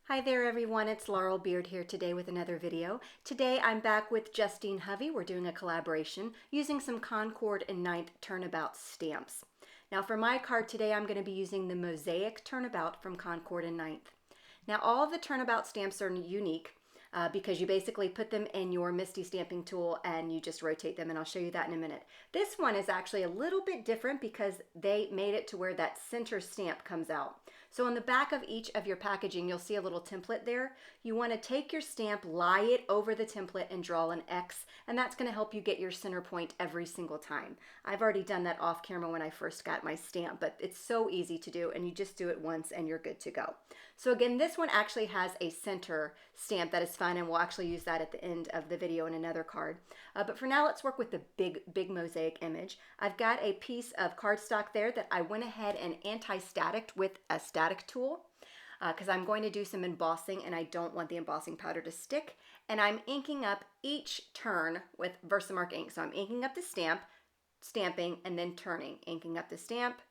Hi there everyone, it's Laurel Beard here today with another video. Today I'm back with Justine Hovey. We're doing a collaboration using some Concord and Ninth Turnabout stamps. Now for my card today I'm going to be using the Mosaic Turnabout from Concord and Ninth. Now all of the Turnabout stamps are unique because you basically put them in your MISTI stamping tool and you just rotate them, and I'll show you that in a minute. This one is actually a little bit different because they made it to where that center stamp comes out. So on the back of each of your packaging, you'll see a little template there. You want to take your stamp, lie it over the template, and draw an X, and that's going to help you get your center point every single time. I've already done that off camera when I first got my stamp, but it's so easy to do, and you just do it once and you're good to go. So again, this one actually has a center stamp that is fun, and we'll actually use that at the end of the video in another card. But for now, let's work with the big mosaic image. I've got a piece of cardstock there that I went ahead and anti-staticked with a static tool because I'm going to do some embossing and I don't want the embossing powder to stick. And I'm inking up each turn with VersaMark ink. So I'm inking up the stamp, stamping, and then turning. Inking up the stamp,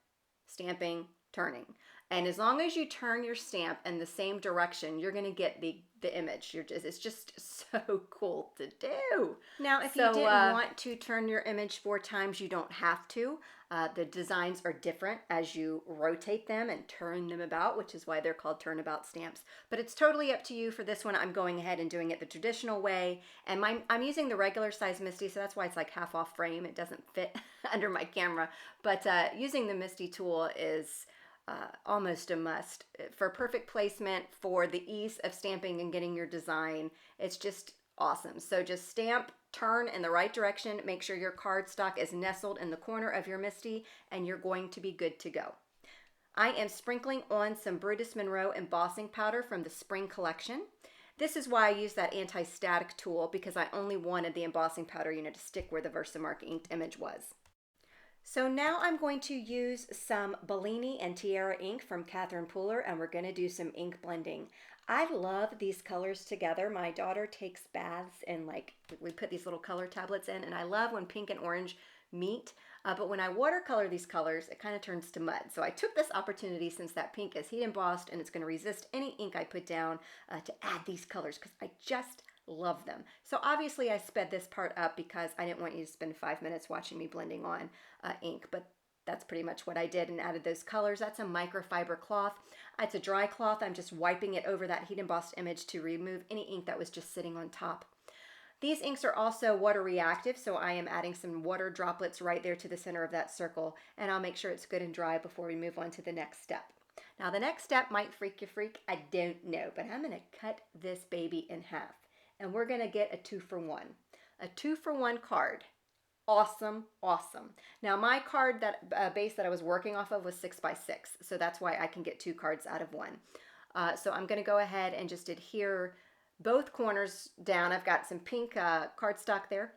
stamping, turning. And as long as you turn your stamp in the same direction, you're going to get the image. It's just so cool to do. Now, if you didn't want to turn your image 4 times, you don't have to. The designs are different as you rotate them and turn them about, which is why they're called turnabout stamps. But it's totally up to you. For this one, I'm going ahead and doing it the traditional way. And I'm using the regular size MISTI, so that's why it's like half off frame. It doesn't fit under my camera. But using the MISTI tool is almost a must for perfect placement, for the ease of stamping and getting your design. It's just awesome. So just stamp, turn in the right direction, make sure your cardstock is nestled in the corner of your MISTI, and you're going to be good to go. I am sprinkling on some Brutus Monroe embossing powder from the spring collection. This is why I use that anti-static tool, because I only wanted the embossing powder unit to stick where the VersaMark inked image was. So now I'm going to use some Bellini and Tierra ink from Catherine Pooler, and we're going to do some ink blending. I love these colors together. My daughter takes baths and we put these little color tablets in, and I love when pink and orange meet. But when I watercolor these colors, it kind of turns to mud. So I took this opportunity, since that pink is heat embossed and it's going to resist any ink I put down, to add these colors because I just love them. So obviously I sped this part up because I didn't want you to spend 5 minutes watching me blending on ink, but that's pretty much what I did and added those colors. That's a microfiber cloth. It's a dry cloth. I'm just wiping it over that heat embossed image to remove any ink that was just sitting on top. These inks are also water reactive, so I am adding some water droplets right there to the center of that circle, and I'll make sure it's good and dry before we move on to the next step. Now the next step might freak you freak, I don't know, but I'm going to cut this baby in half. And we're going to get a 2-for-1. A 2-for-1 card. Awesome, awesome. Now my card, that base that I was working off of was 6x6, so that's why I can get 2 cards out of 1. So I'm going to go ahead and just adhere both corners down. I've got some pink cardstock there,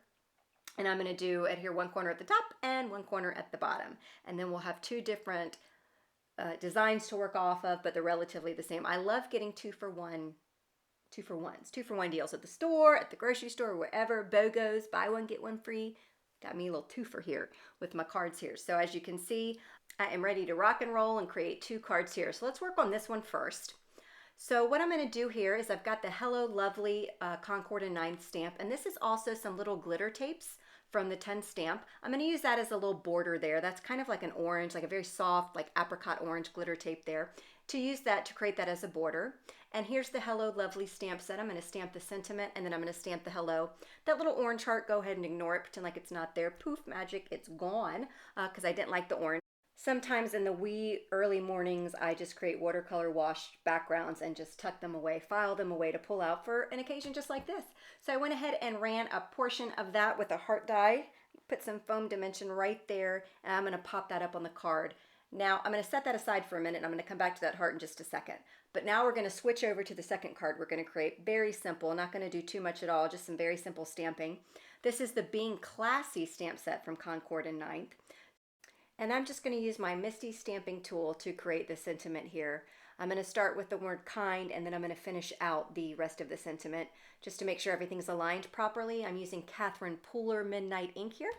and I'm going to adhere 1 corner at the top and 1 corner at the bottom. And then we'll have 2 different designs to work off of, but they're relatively the same. I love getting 2-for-1. 2-for-1s, 2-for-1 deals at the store, at the grocery store, wherever. BOGOs, buy one, get one free. Got me a little twofer here with my cards here. So as you can see, I am ready to rock and roll and create 2 cards here. So let's work on this one first. So what I'm going to do here is I've got the Hello Lovely Concord and Ninth stamp, and this is also some little glitter tapes from the 10 stamp. I'm going to use that as a little border there. That's kind of like an orange, like a very soft, like apricot orange glitter tape there. To use that to create that as a border. And here's the Hello Lovely stamp set. I'm going to stamp the sentiment, and then I'm going to stamp the hello. That little orange heart, go ahead and ignore it. Pretend like it's not there. Poof, magic, it's gone because I didn't like the orange. Sometimes in the wee early mornings, I just create watercolor wash backgrounds and just tuck them away, file them away to pull out for an occasion just like this. So I went ahead and ran a portion of that with a heart die, put some foam dimension right there, and I'm going to pop that up on the card. Now I'm going to set that aside for a minute, and I'm going to come back to that heart in just a second. But now we're going to switch over to the second card we're going to create. Very simple, not going to do too much at all, just some very simple stamping. This is the Being Classy stamp set from Concord and Ninth. And I'm just going to use my MISTI stamping tool to create the sentiment here. I'm going to start with the word kind, and then I'm going to finish out the rest of the sentiment just to make sure everything's aligned properly. I'm using Catherine Pooler Midnight ink here.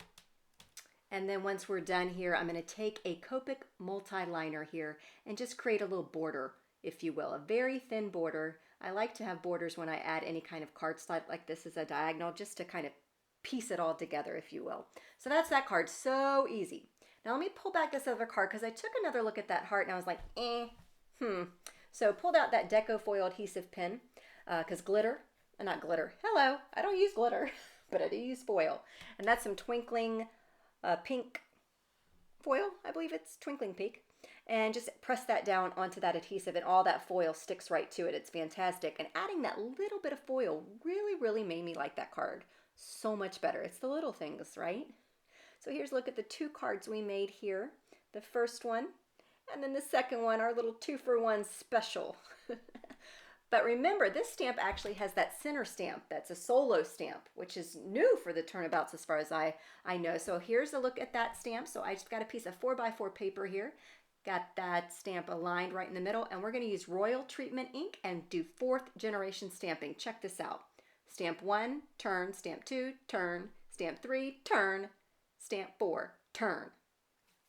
And then once we're done here, I'm going to take a Copic multi-liner here and just create a little border if you will, a very thin border. I like to have borders when I add any kind of card slide like this as a diagonal, just to kind of piece it all together, if you will. So that's that card, so easy. Now let me pull back this other card because I took another look at that heart and I was like, So pulled out that Deco foil adhesive pin because not glitter, hello, I don't use glitter, but I do use foil. And that's some Twinkling pink foil, I believe it's Twinkling pink. And just press that down onto that adhesive and all that foil sticks right to it. It's fantastic. And adding that little bit of foil really made me like that card so much better. It's the little things, right? So here's a look at the two cards we made here. The first one and then the second one, our little 2-for-1 special. But remember, this stamp actually has that center stamp. That's a solo stamp, which is new for the turnabouts as far as I know. So here's a look at that stamp. So I just got a piece of 4x4 paper here. Got that stamp aligned right in the middle. And we're going to use Royal Treatment ink and do 4th generation stamping. Check this out. Stamp 1, turn. Stamp 2, turn. Stamp 3, turn. Stamp 4, turn.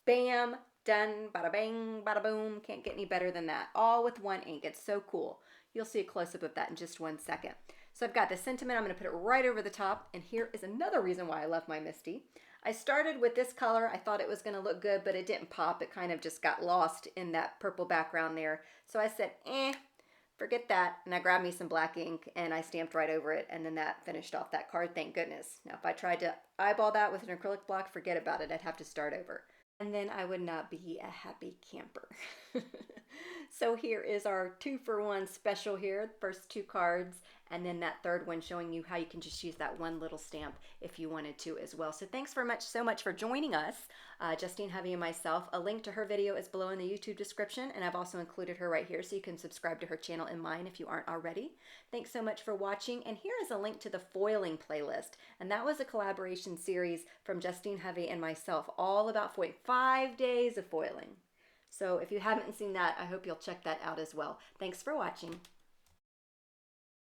Bam! Done. Bada bang, bada boom. Can't get any better than that. All with one ink. It's so cool. You'll see a close-up of that in just 1 second. So I've got the sentiment. I'm going to put it right over the top. And here is another reason why I love my MISTI. I started with this color. I thought it was going to look good, but it didn't pop. It kind of just got lost in that purple background there. So I said, forget that. And I grabbed me some black ink and I stamped right over it. And then that finished off that card. Thank goodness. Now, if I tried to eyeball that with an acrylic block, forget about it. I'd have to start over. And then I would not be a happy camper. So here is our 2-for-1 special here, the first 2 cards, and then that third one showing you how you can just use that one little stamp if you wanted to as well. So thanks so much for joining us, Justine Hovey and myself. A link to her video is below in the YouTube description, and I've also included her right here so you can subscribe to her channel and mine if you aren't already. Thanks so much for watching, and here is a link to the foiling playlist, and that was a collaboration series from Justine Hovey and myself, all about foiling, 5 days of foiling. So if you haven't seen that, I hope you'll check that out as well. Thanks for watching.